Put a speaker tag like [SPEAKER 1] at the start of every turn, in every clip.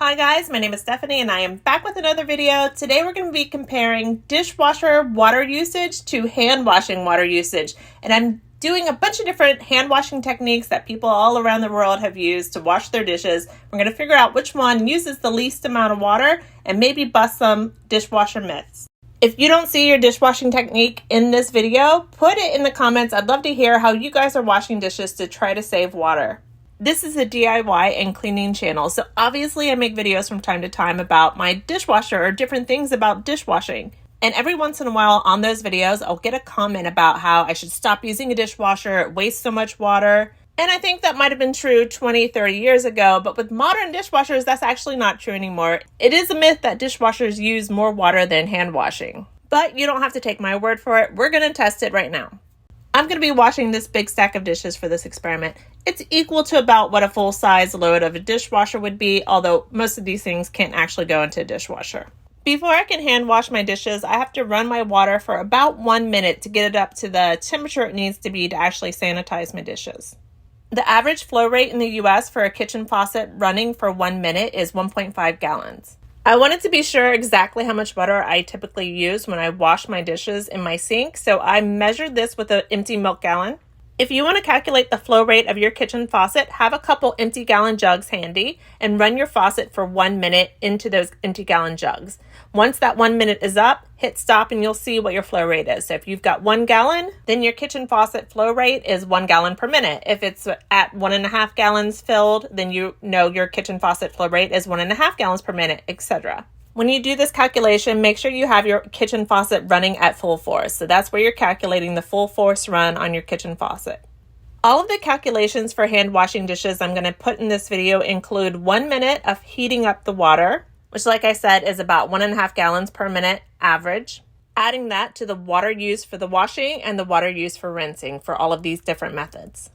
[SPEAKER 1] Hi guys, my name is Stephanie and I am back with another video. Today we're going to be comparing dishwasher water usage to hand washing water usage. And I'm doing a bunch of different hand washing techniques that people all around the world have used to wash their dishes. We're going to figure out which one uses the least amount of water and maybe bust some dishwasher myths. If you don't see your dishwashing technique in this video, put it in the comments. I'd love to hear how you guys are washing dishes to try to save water. This is a DIY and cleaning channel, so obviously I make videos from time to time about my dishwasher or different things about dishwashing. And every once in a while on those videos, I'll get a comment about how I should stop using a dishwasher, it wastes so much water. And I think that might have been true 20, 30 years ago, but with modern dishwashers, that's actually not true anymore. It is a myth that dishwashers use more water than hand washing. But you don't have to take my word for it. We're going to test it right now. I'm going to be washing this big stack of dishes for this experiment. It's equal to about what a full-size load of a dishwasher would be, although most of these things can't actually go into a dishwasher. Before I can hand wash my dishes, I have to run my water for about 1 minute to get it up to the temperature it needs to be to actually sanitize my dishes. The average flow rate in the US for a kitchen faucet running for 1 minute is 1.5 gallons. I wanted to be sure exactly how much water I typically use when I wash my dishes in my sink, so I measured this with an empty milk gallon. If you want to calculate the flow rate of your kitchen faucet, have a couple empty gallon jugs handy and run your faucet for 1 minute into those empty gallon jugs. Once that 1 minute is up, hit stop and you'll see what your flow rate is. So if you've got 1 gallon, then your kitchen faucet flow rate is 1 gallon per minute. If it's at 1.5 gallons filled, then you know your kitchen faucet flow rate is 1.5 gallons per minute, etc. When you do this calculation, make sure you have your kitchen faucet running at full force. So that's where you're calculating the full force run on your kitchen faucet. All of the calculations for hand washing dishes I'm going to put in this video include 1 minute of heating up the water, which like I said is about 1.5 gallons per minute average. Adding that to the water used for the washing and the water used for rinsing for all of these different methods.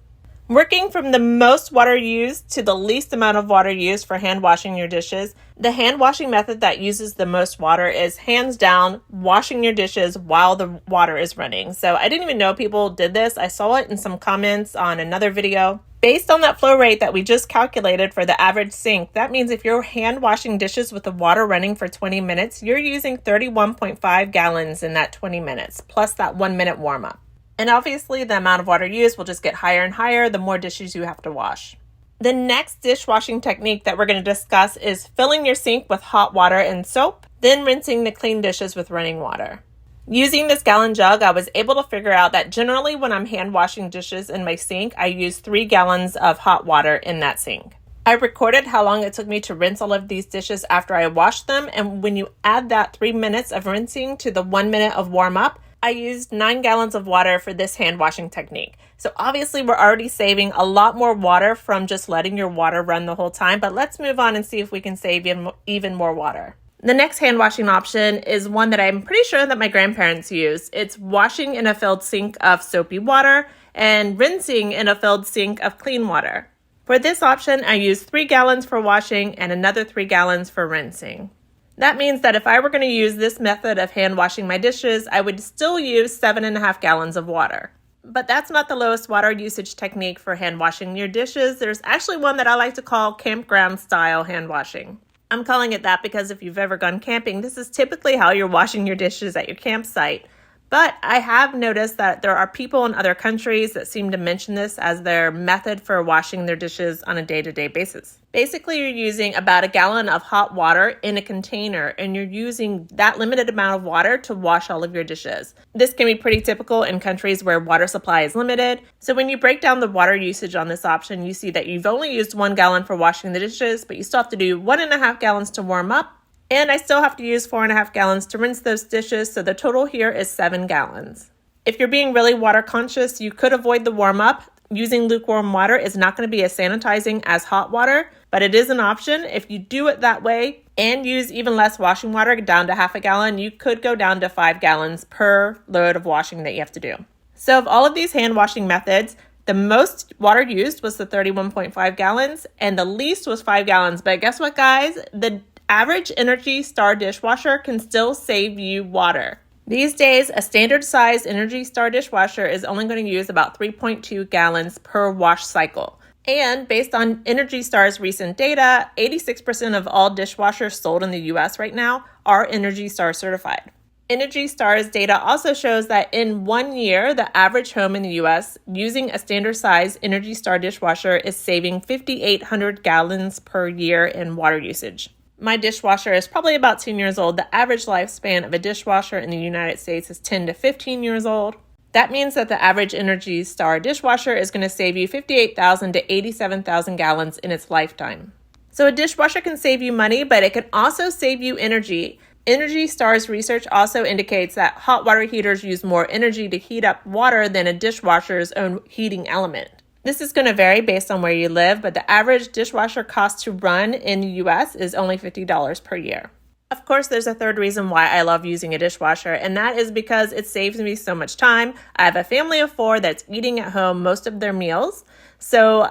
[SPEAKER 1] Working from the most water used to the least amount of water used for hand washing your dishes, the hand washing method that uses the most water is hands down washing your dishes while the water is running. So I didn't even know people did this. I saw it in some comments on another video. Based on that flow rate that we just calculated for the average sink, that means if you're hand washing dishes with the water running for 20 minutes, you're using 31.5 gallons in that 20 minutes, plus that 1 minute warm up. And obviously the amount of water used will just get higher and higher the more dishes you have to wash. The next dishwashing technique that we're going to discuss is filling your sink with hot water and soap, then rinsing the clean dishes with running water. Using this gallon jug, I was able to figure out that generally when I'm hand washing dishes in my sink, I use 3 gallons of hot water in that sink. I recorded how long it took me to rinse all of these dishes after I washed them, and when you add that 3 minutes of rinsing to the 1 minute of warm up, I used 9 gallons of water for this hand washing technique. So obviously we're already saving a lot more water from just letting your water run the whole time, but let's move on and see if we can save even more water. The next hand washing option is one that I'm pretty sure that my grandparents used. It's washing in a filled sink of soapy water and rinsing in a filled sink of clean water. For this option, I used 3 gallons for washing and another 3 gallons for rinsing. That means that if I were going to use this method of hand washing my dishes, I would still use 7.5 gallons of water. But that's not the lowest water usage technique for hand washing your dishes. There's actually one that I like to call campground style hand washing. I'm calling it that because if you've ever gone camping, this is typically how you're washing your dishes at your campsite. But I have noticed that there are people in other countries that seem to mention this as their method for washing their dishes on a day-to-day basis. Basically, you're using about 1 gallon of hot water in a container, and you're using that limited amount of water to wash all of your dishes. This can be pretty typical in countries where water supply is limited. So when you break down the water usage on this option, you see that you've only used 1 gallon for washing the dishes, but you still have to do 1.5 gallons to warm up. And I still have to use 4.5 gallons to rinse those dishes, so the total here is 7 gallons. If you're being really water conscious, you could avoid the warm up. Using lukewarm water is not going to be as sanitizing as hot water, but it is an option. If you do it that way and use even less washing water, down to 0.5 gallon, you could go down to 5 gallons per load of washing that you have to do. So of all of these hand washing methods, the most water used was the 31.5 gallons and the least was 5 gallons. But guess what, guys? The average Energy Star dishwasher can still save you water. These days, a standard size Energy Star dishwasher is only going to use about 3.2 gallons per wash cycle. And based on Energy Star's recent data, 86% of all dishwashers sold in the US right now are Energy Star certified. Energy Star's data also shows that in 1 year, the average home in the US using a standard size Energy Star dishwasher is saving 5,800 gallons per year in water usage. My dishwasher is probably about 10 years old. The average lifespan of a dishwasher in the United States is 10 to 15 years old. That means that the average Energy Star dishwasher is going to save you 58,000 to 87,000 gallons in its lifetime. So a dishwasher can save you money, but it can also save you energy. Energy Star's research also indicates that hot water heaters use more energy to heat up water than a dishwasher's own heating element. This is going to vary based on where you live, but the average dishwasher cost to run in the US is only $50 per year. Of course, there's a third reason why I love using a dishwasher, and that is because it saves me so much time. I have a family of 4 that's eating at home most of their meals. So,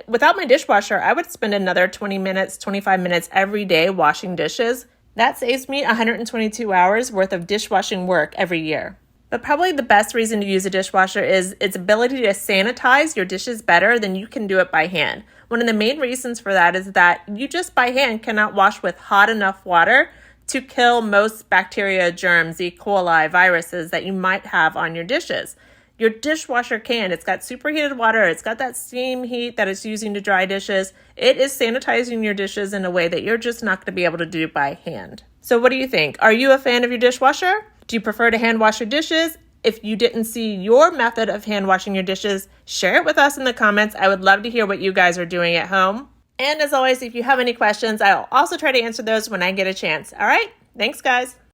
[SPEAKER 1] without my dishwasher, I would spend another 20 minutes, 25 minutes every day washing dishes. That saves me 122 hours worth of dishwashing work every year. But probably the best reason to use a dishwasher is its ability to sanitize your dishes better than you can do it by hand. One of the main reasons for that is that you just by hand cannot wash with hot enough water to kill most bacteria, germs, E. coli, viruses that you might have on your dishes. Your dishwasher can. It's got superheated water. It's got that steam heat that it's using to dry dishes. It is sanitizing your dishes in a way that you're just not going to be able to do by hand. So what do you think? Are you a fan of your dishwasher? Do you prefer to hand wash your dishes? If you didn't see your method of hand washing your dishes, share it with us in the comments. I would love to hear what you guys are doing at home. And as always, if you have any questions, I'll also try to answer those when I get a chance. All right? Thanks, guys.